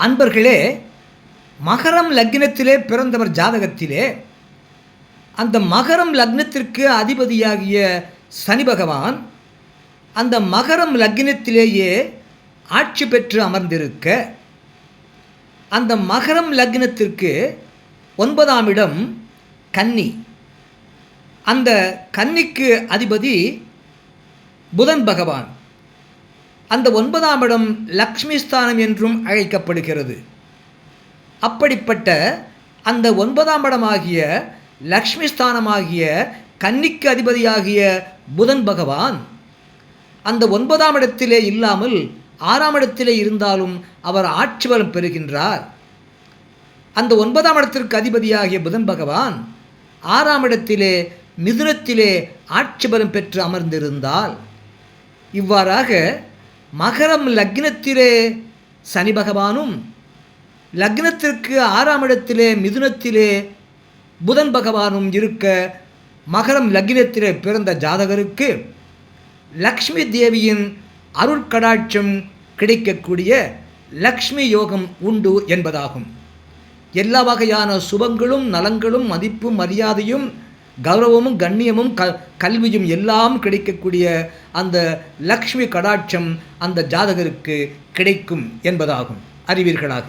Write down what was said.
அன்பர்களே, மகரம் லக்னத்திலே பிறந்தவர் ஜாதகத்திலே அந்த மகரம் லக்னத்திற்கு அதிபதியாகிய சனி பகவான் அந்த மகரம் லக்னத்திலேயே ஆட்சி பெற்று அமர்ந்திருக்க, அந்த மகரம் லக்னத்திற்கு 9ஆம் இடம் கன்னி. அந்த கன்னிக்கு அதிபதி புதன் பகவான். அந்த 9ஆம் இடம் லக்ஷ்மி ஸ்தானம் என்றும் அழைக்கப்படுகிறது. அப்படிப்பட்ட அந்த 9ஆம் இடமாகிய லக்ஷ்மி ஸ்தானமாகிய கன்னிக்கு அதிபதியாகிய புதன் பகவான் அந்த 9ஆம் இடத்திலே இல்லாமல் 6ஆம் இடத்திலே இருந்தாலும் அவர் ஆட்சி பலம் பெறுகின்றார். அந்த 9ஆம் இடத்திற்கு அதிபதியாகிய புதன் பகவான் 6ஆம் இடத்திலே மிதுனத்திலே ஆட்சி பலம் பெற்று அமர்ந்திருந்தால், இவ்வாறாக மகரம் லக்னத்திலே சனி பகவானும் லக்னத்திற்கு 6ஆம் இடத்திலே மிதுனத்திலே புதன் பகவானும் இருக்க, மகரம் லக்னத்திலே பிறந்த ஜாதகருக்கு லக்ஷ்மி தேவியின் அருட்கடாட்சம் கிடைக்கக்கூடிய லக்ஷ்மி யோகம் உண்டு என்பதாகும். எல்லா வகையான சுபங்களும் நலங்களும் மதிப்பும் மரியாதையும் கௌரவமும் கண்ணியமும் கல்வியும் எல்லாம் கிடைக்கக்கூடிய அந்த லக்ஷ்மி கடாட்சம் அந்த ஜாதகருக்கு கிடைக்கும் என்பதாகும். அறிவீர்களாக.